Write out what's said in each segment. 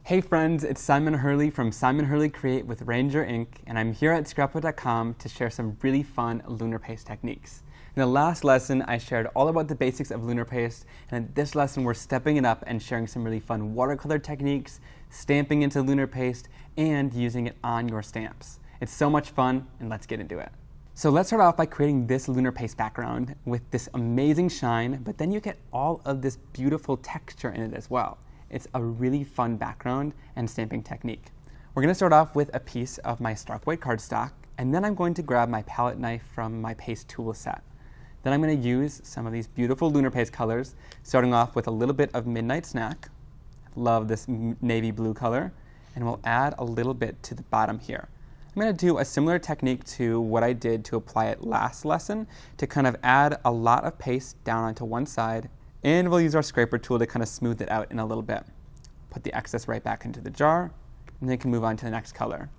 Hey friends, it's Simon Hurley from Simon Hurley Create with Ranger Ink, and I'm here at Scrapbook.com to share some really fun Lunar Paste techniques. In the last lesson, I shared all about the basics of Lunar Paste, and in this lesson, we're stepping it up and sharing some really fun watercolor techniques, stamping into Lunar Paste, and using it on your stamps. It's so much fun, and let's get into it. So let's start off by creating this Lunar Paste background with this amazing shine, but then you get all of this beautiful texture in it as well. It's a really fun background and stamping technique. We're going to start off with a piece of my stark white cardstock, and then I'm going to grab my palette knife from my paste tool set. Then I'm going to use some of these beautiful Lunar Paste colors, starting off with a little bit of Midnight Snack. Love this navy blue color, and we'll add a little bit to the bottom here. I'm going to do a similar technique to what I did to apply it last lesson, to kind of add a lot of paste down onto one side, and we'll use our scraper tool to kind of smooth it out in a little bit. Put the excess right back into the jar, and then you can move on to the next color.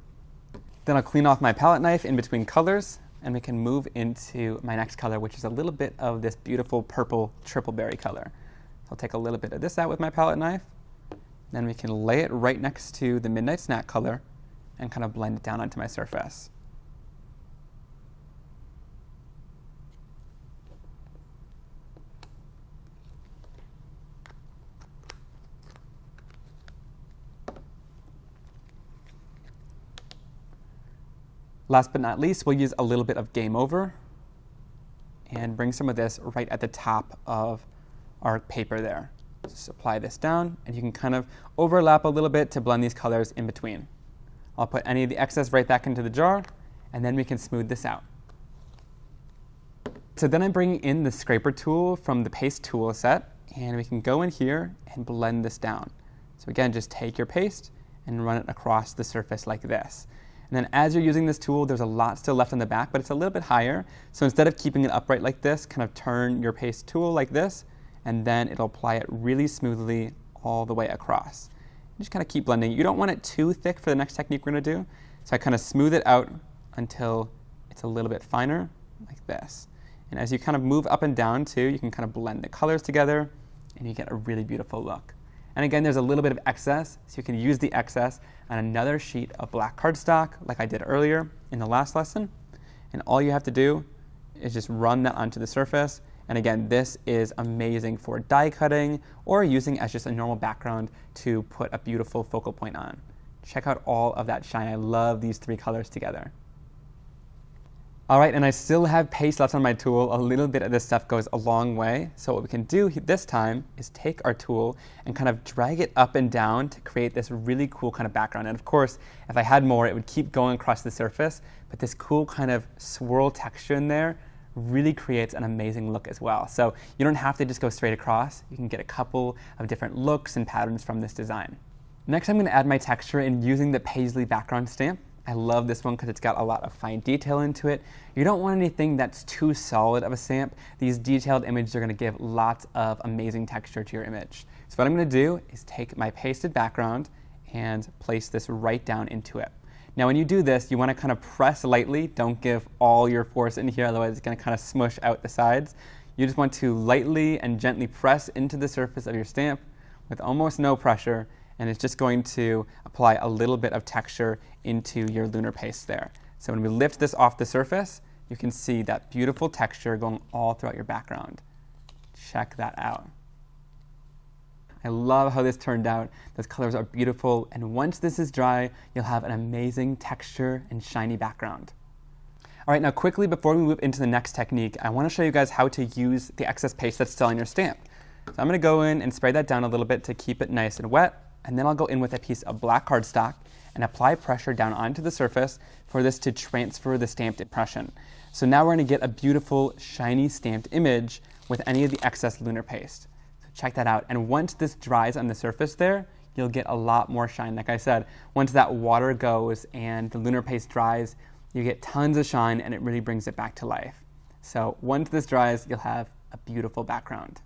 Then I'll clean off my palette knife in between colors, and we can move into my next color, which is a little bit of this beautiful purple triple berry color. I'll take a little bit of this out with my palette knife, then we can lay it right next to the Midnight Snack color and kind of blend it down onto my surface. Last but not least, we'll use a little bit of Game Over and bring some of this right at the top of our paper there. Just apply this down, and you can kind of overlap a little bit to blend these colors in between. I'll put any of the excess right back into the jar, and then we can smooth this out. So then I'm bringing in the scraper tool from the paste tool set, and we can go in here and blend this down. So again, just take your paste and run it across the surface like this. And then as you're using this tool, there's a lot still left on the back, but it's a little bit higher. So instead of keeping it upright like this, kind of turn your paste tool like this, and then it'll apply it really smoothly all the way across. Just kind of keep blending. You don't want it too thick for the next technique we're going to do. So I kind of smooth it out until it's a little bit finer, like this. And as you kind of move up and down too, you can kind of blend the colors together, and you get a really beautiful look. And again, there's a little bit of excess, so you can use the excess on another sheet of black cardstock, like I did earlier in the last lesson. And all you have to do is just run that onto the surface. And again, this is amazing for die cutting or using as just a normal background to put a beautiful focal point on. Check out all of that shine. I love these three colors together. All right, and I still have paste left on my tool. A little bit of this stuff goes a long way. So what we can do this time is take our tool and kind of drag it up and down to create this really cool kind of background. And of course, if I had more, it would keep going across the surface, but this cool kind of swirl texture in there really creates an amazing look as well. So you don't have to just go straight across. You can get a couple of different looks and patterns from this design. Next, I'm going to add my texture in using the Paisley background stamp. I love this one because it's got a lot of fine detail into it. You don't want anything that's too solid of a stamp. These detailed images are going to give lots of amazing texture to your image. So what I'm going to do is take my pasted background and place this right down into it. Now when you do this, you want to kind of press lightly. Don't give all your force in here, otherwise it's going to kind of smush out the sides. You just want to lightly and gently press into the surface of your stamp with almost no pressure, and it's just going to apply a little bit of texture into your Lunar Paste there. So when we lift this off the surface, you can see that beautiful texture going all throughout your background. Check that out. I love how this turned out. Those colors are beautiful, and once this is dry, you'll have an amazing texture and shiny background. All right, now quickly before we move into the next technique, I want to show you guys how to use the excess paste that's still on your stamp. So I'm going to go in and spray that down a little bit to keep it nice and wet. And then I'll go in with a piece of black cardstock and apply pressure down onto the surface for this to transfer the stamped impression. So now we're going to get a beautiful, shiny stamped image with any of the excess Lunar Paste. So check that out. And once this dries on the surface there, you'll get a lot more shine. Like I said, once that water goes and the Lunar Paste dries, you get tons of shine, and it really brings it back to life. So once this dries, you'll have a beautiful background.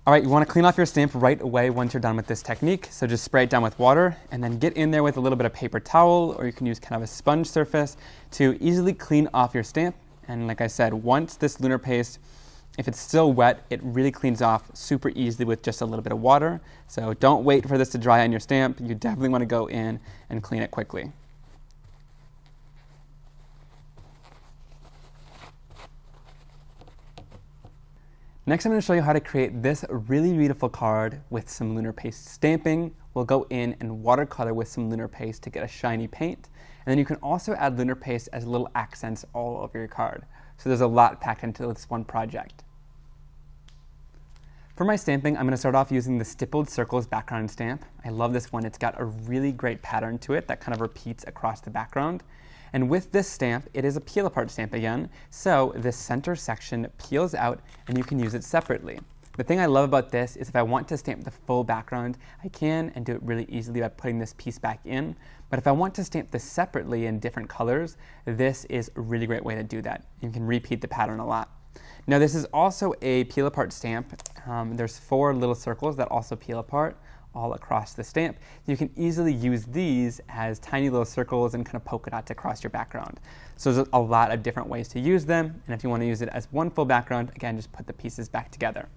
All right, you want to clean off your stamp right away once you're done with this technique. So just spray it down with water and then get in there with a little bit of paper towel, or you can use kind of a sponge surface to easily clean off your stamp. And like I said, once this Lunar Paste If it's still wet, it really cleans off super easily with just a little bit of water. So don't wait for this to dry on your stamp. You definitely want to go in and clean it quickly. Next, I'm going to show you how to create this really beautiful card with some Lunar Paste stamping. We'll go in and watercolor with some Lunar Paste to get a shiny paint. And then you can also add Lunar Paste as little accents all over your card. So there's a lot packed into this one project. For my stamping, I'm going to start off using the Stippled Circles background stamp. I love this one. It's got a really great pattern to it that kind of repeats across the background. And with this stamp, it is a peel apart stamp again, so this center section peels out and you can use it separately. The thing I love about this is if I want to stamp the full background, I can and do it really easily by putting this piece back in. But if I want to stamp this separately in different colors, this is a really great way to do that. You can repeat the pattern a lot. Now this is also a peel apart stamp. There's 4 little circles that also peel apart all across the stamp. You can easily use these as tiny little circles and kind of polka dots across your background. So there's a lot of different ways to use them, and if you want to use it as one full background, again, just put the pieces back together.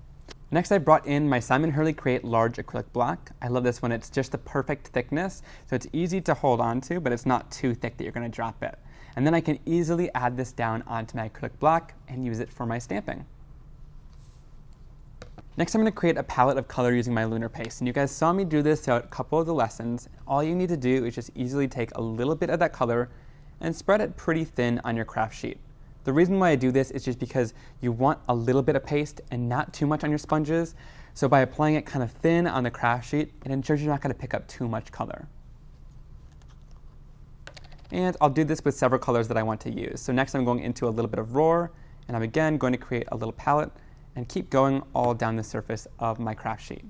Next, I brought in my Simon Hurley Create Large Acrylic Block. I love this one. It's just the perfect thickness, so it's easy to hold on to, but it's not too thick that you're going to drop it. And then I can easily add this down onto my acrylic block and use it for my stamping. Next, I'm going to create a palette of color using my Lunar Paste. And you guys saw me do this throughout a couple of the lessons. All you need to do is just easily take a little bit of that color and spread it pretty thin on your craft sheet. The reason why I do this is just because you want a little bit of paste and not too much on your sponges. So by applying it kind of thin on the craft sheet, it ensures you're not going to pick up too much color. And I'll do this with several colors that I want to use. So next I'm going into a little bit of Roar, and I'm again going to create a little palette and keep going all down the surface of my craft sheet.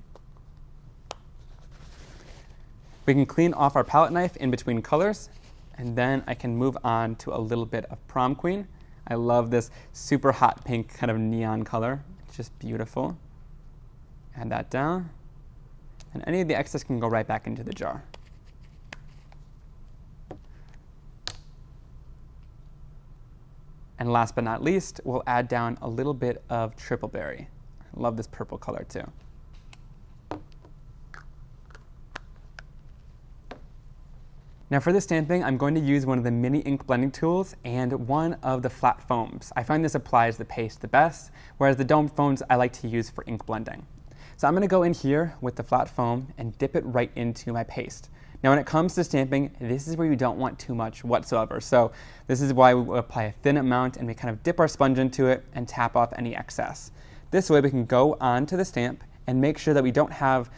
We can clean off our palette knife in between colors, and then I can move on to a little bit of Prom Queen. I love this super hot pink kind of neon color. It's just beautiful. Add that down, and any of the excess can go right back into the jar. And last but not least, we'll add down a little bit of Triple Berry. I love this purple color too. Now for the stamping, I'm going to use one of the mini ink blending tools and one of the flat foams. I find this applies the paste the best, whereas the dome foams I like to use for ink blending. So I'm going to go in here with the flat foam and dip it right into my paste. Now when it comes to stamping, this is where you don't want too much whatsoever. So this is why we apply a thin amount and we kind of dip our sponge into it and tap off any excess. This way we can go onto the stamp and make sure that we don't have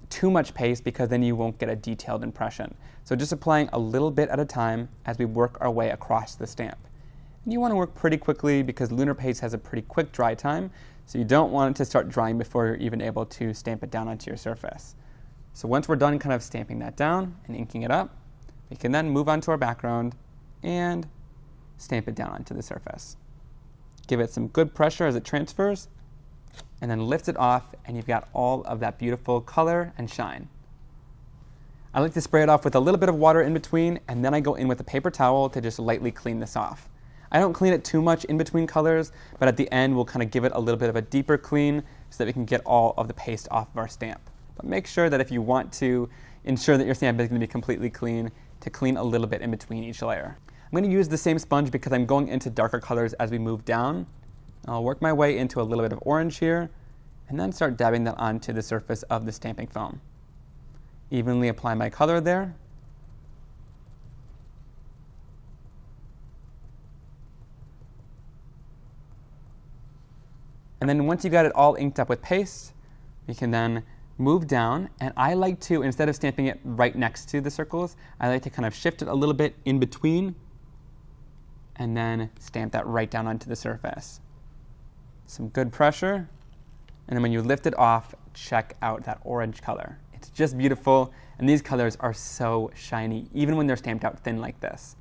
too much paste, because then you won't get a detailed impression. So just applying a little bit at a time as we work our way across the stamp. And you want to work pretty quickly because Lunar Paste has a pretty quick dry time, so you don't want it to start drying before you're even able to stamp it down onto your surface. So once we're done kind of stamping that down and inking it up, we can then move on to our background and stamp it down onto the surface. Give it some good pressure as it transfers, and then lift it off, and you've got all of that beautiful color and shine. I like to spray it off with a little bit of water in between, and then I go in with a paper towel to just lightly clean this off. I don't clean it too much in between colors, but at the end we'll kind of give it a little bit of a deeper clean so that we can get all of the paste off of our stamp. But make sure that if you want to ensure that your stamp is going to be completely clean, to clean a little bit in between each layer. I'm going to use the same sponge because I'm going into darker colors as we move down. I'll work my way into a little bit of orange here, and then start dabbing that onto the surface of the stamping foam. Evenly apply my color there. And then once you got it all inked up with paste, we can then move down, and I like to, instead of stamping it right next to the circles, I like to kind of shift it a little bit in between and then stamp that right down onto the surface. Some good pressure, and then when you lift it off, check out that orange color. It's just beautiful, and these colors are so shiny, even when they're stamped out thin like this.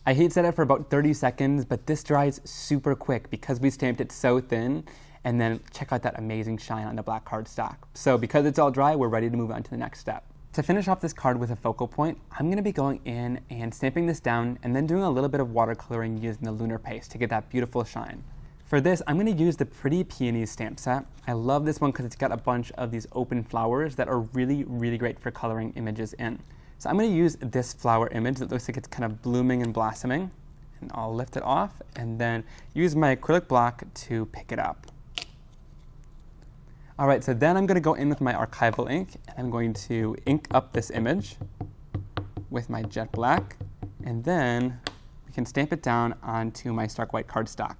I heat set it for about 30 seconds, but this dries super quick because we stamped it so thin. And then check out that amazing shine on the black cardstock. So because it's all dry, we're ready to move on to the next step. To finish off this card with a focal point, I'm gonna be going in and stamping this down and then doing a little bit of watercoloring using the Lunar Paste to get that beautiful shine. For this, I'm gonna use the Pretty Peonies stamp set. I love this one because it's got a bunch of these open flowers that are really, really great for coloring images in. So I'm gonna use this flower image that looks like it's kind of blooming and blossoming. And I'll lift it off and then use my acrylic block to pick it up. All right, so then I'm gonna go in with my archival ink and I'm going to ink up this image with my jet black, and then we can stamp it down onto my stark white cardstock.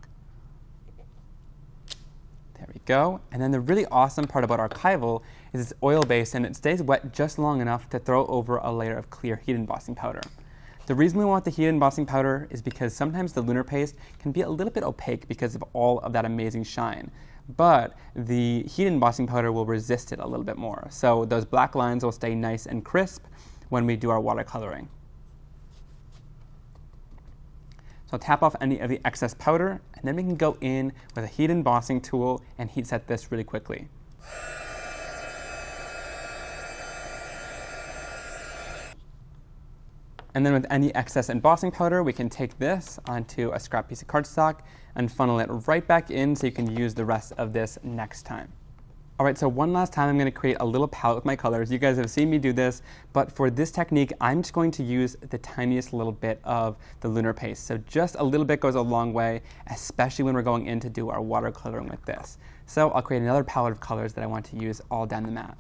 There we go. And then the really awesome part about archival is it's oil-based and it stays wet just long enough to throw over a layer of clear heat embossing powder. The reason we want the heat embossing powder is because sometimes the Lunar Paste can be a little bit opaque because of all of that amazing shine. But the heat embossing powder will resist it a little bit more. So those black lines will stay nice and crisp when we do our watercoloring. So I'll tap off any of the excess powder, and then we can go in with a heat embossing tool and heat set this really quickly. And then with any excess embossing powder, we can take this onto a scrap piece of cardstock and funnel it right back in so you can use the rest of this next time. All right, so one last time I'm gonna create a little palette with my colors. You guys have seen me do this, but for this technique, I'm just going to use the tiniest little bit of the Lunar Paste. So just a little bit goes a long way, especially when we're going in to do our watercoloring with this. So I'll create another palette of colors that I want to use all down the mat.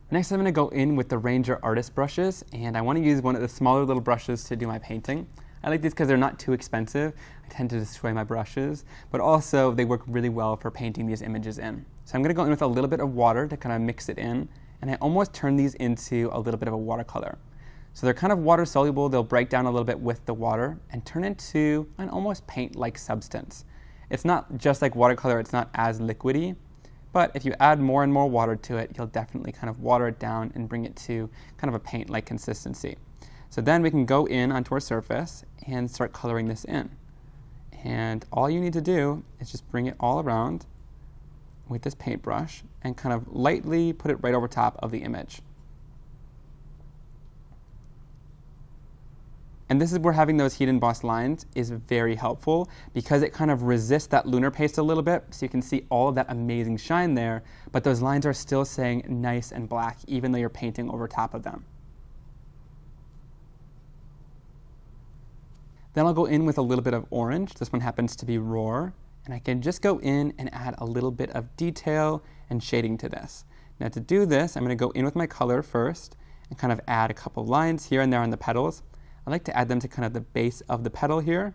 Next, I'm going to go in with the Ranger Artist brushes, and I want to use one of the smaller little brushes to do my painting. I like these because they're not too expensive. I tend to destroy my brushes, but also they work really well for painting these images in. So I'm going to go in with a little bit of water to kind of mix it in, and I almost turn these into a little bit of a watercolor. So they're kind of water soluble, they'll break down a little bit with the water and turn into an almost paint-like substance. It's not just like watercolor, it's not as liquidy, but if you add more and more water to it, you'll definitely kind of water it down and bring it to kind of a paint-like consistency. So then we can go in onto our surface and start coloring this in. And all you need to do is just bring it all around with this paintbrush and kind of lightly put it right over top of the image. And this is where having those heat embossed lines is very helpful because it kind of resists that Lunar Paste a little bit, so you can see all of that amazing shine there, but those lines are still staying nice and black even though you're painting over top of them. Then I'll go in with a little bit of orange. This one happens to be Roar, and I can just go in and add a little bit of detail and shading to this. Now to do this, I'm going to go in with my color first and kind of add a couple lines here and there on the petals. I like to add them to kind of the base of the petal here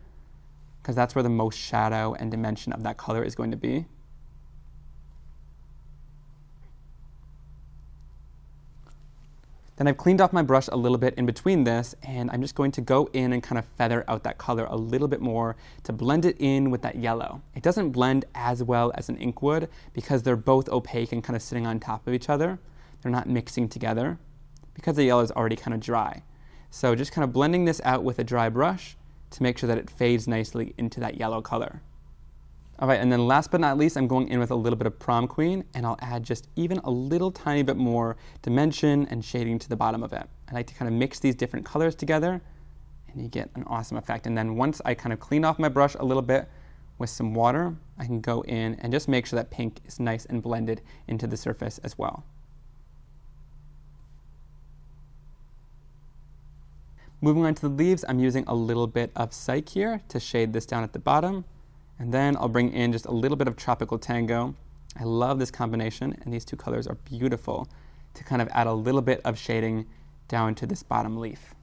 because that's where the most shadow and dimension of that color is going to be. Then I've cleaned off my brush a little bit in between this, and I'm just going to go in and kind of feather out that color a little bit more to blend it in with that yellow. It doesn't blend as well as an ink would because they're both opaque and kind of sitting on top of each other. They're not mixing together because the yellow is already kind of dry. So just kind of blending this out with a dry brush to make sure that it fades nicely into that yellow color. All right, and then last but not least, I'm going in with a little bit of Prom Queen, and I'll add just even a little tiny bit more dimension and shading to the bottom of it. I like to kind of mix these different colors together, and you get an awesome effect. And then once I kind of clean off my brush a little bit with some water, I can go in and just make sure that pink is nice and blended into the surface as well. Moving on to the leaves, I'm using a little bit of Psych here to shade this down at the bottom. And then I'll bring in just a little bit of Tropical Tango. I love this combination, and these two colors are beautiful to kind of add a little bit of shading down to this bottom leaf.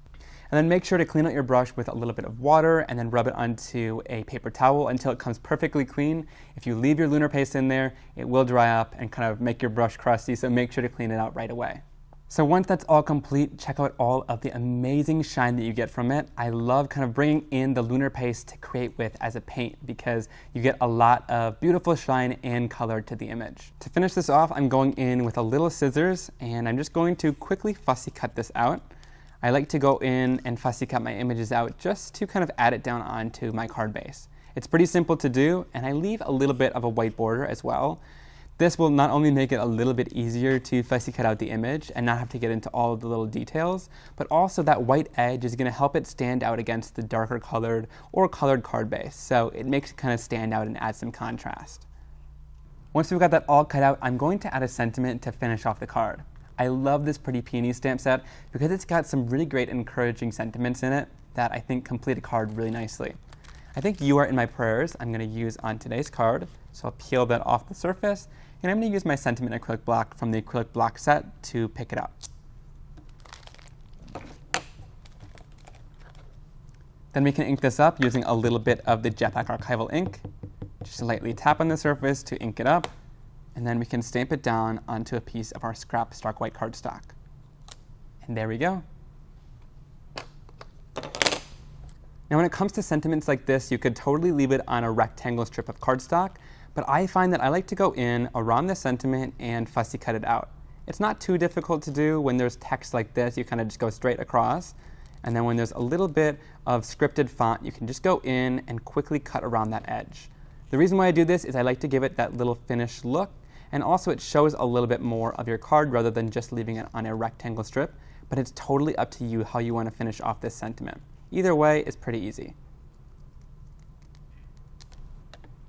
And then make sure to clean out your brush with a little bit of water and then rub it onto a paper towel until it comes perfectly clean. If you leave your Lunar Paste in there, it will dry up and kind of make your brush crusty, so make sure to clean it out right away. So once that's all complete, check out all of the amazing shine that you get from it. I love kind of bringing in the Lunar Paste to create with as a paint because you get a lot of beautiful shine and color to the image. To finish this off, I'm going in with a little scissors and I'm just going to quickly fussy cut this out. I like to go in and fussy cut my images out just to kind of add it down onto my card base. It's pretty simple to do, and I leave a little bit of a white border as well. This will not only make it a little bit easier to fussy cut out the image and not have to get into all of the little details, but also that white edge is going to help it stand out against the darker colored or colored card base. So it makes it kind of stand out and add some contrast. Once we've got that all cut out, I'm going to add a sentiment to finish off the card. I love this pretty peony stamp set because it's got some really great encouraging sentiments in it that I think complete a card really nicely. I think "You Are in My Prayers" I'm going to use on today's card, so I'll peel that off the surface, and I'm going to use my sentiment acrylic block from the acrylic block set to pick it up. Then we can ink this up using a little bit of the Jetpack Archival ink. Just lightly tap on the surface to ink it up, and then we can stamp it down onto a piece of our scrap stark white cardstock. And there we go. Now when it comes to sentiments like this, you could totally leave it on a rectangle strip of cardstock, but I find that I like to go in around the sentiment and fussy cut it out. It's not too difficult to do. When there's text like this, you kind of just go straight across. And then when there's a little bit of scripted font, you can just go in and quickly cut around that edge. The reason why I do this is I like to give it that little finished look, and also it shows a little bit more of your card rather than just leaving it on a rectangle strip, but it's totally up to you how you want to finish off this sentiment. Either way is pretty easy.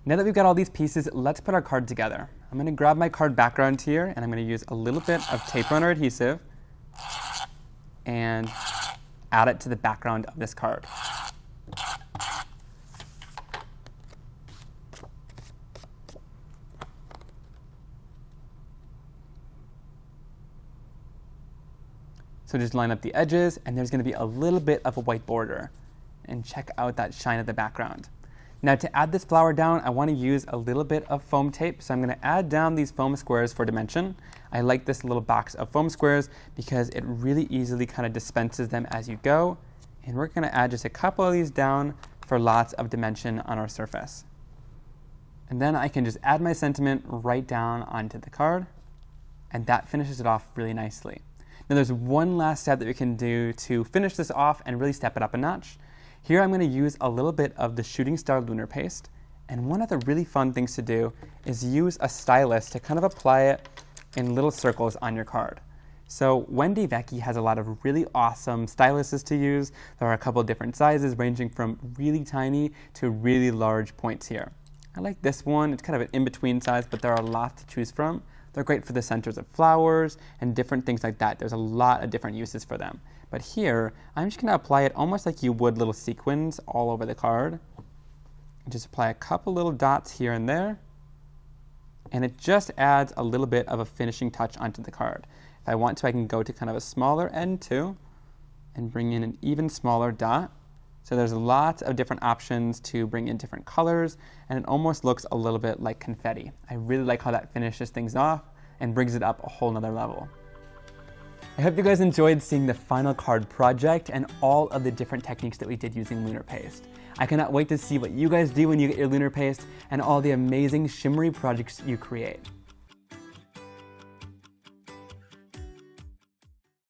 Now that we've got all these pieces, let's put our card together. I'm going to grab my card background here, and I'm going to use a little bit of tape runner adhesive and add it to the background of this card. So just line up the edges, and there's going to be a little bit of a white border. And check out that shine of the background. Now to add this flower down, I want to use a little bit of foam tape. So I'm going to add down these foam squares for dimension. I like this little box of foam squares because it really easily kind of dispenses them as you go. And we're going to add just a couple of these down for lots of dimension on our surface. And then I can just add my sentiment right down onto the card, and that finishes it off really nicely. Now there's one last step that we can do to finish this off and really step it up a notch. Here I'm going to use a little bit of the Shooting Star Lunar Paste, and one of the really fun things to do is use a stylus to kind of apply it in little circles on your card. So Wendy Vecchi has a lot of really awesome styluses to use. There are a couple of different sizes ranging from really tiny to really large points here. I like this one. It's kind of an in-between size, but there are a lot to choose from. They're great for the centers of flowers and different things like that. There's a lot of different uses for them. But here, I'm just going to apply it almost like you would little sequins all over the card. Just apply a couple little dots here and there. And it just adds a little bit of a finishing touch onto the card. If I want to, I can go to kind of a smaller end too and bring in an even smaller dot. So there's lots of different options to bring in different colors, and it almost looks a little bit like confetti. I really like how that finishes things off and brings it up a whole nother level. I hope you guys enjoyed seeing the final card project and all of the different techniques that we did using Lunar Paste. I cannot wait to see what you guys do when you get your Lunar Paste and all the amazing shimmery projects you create.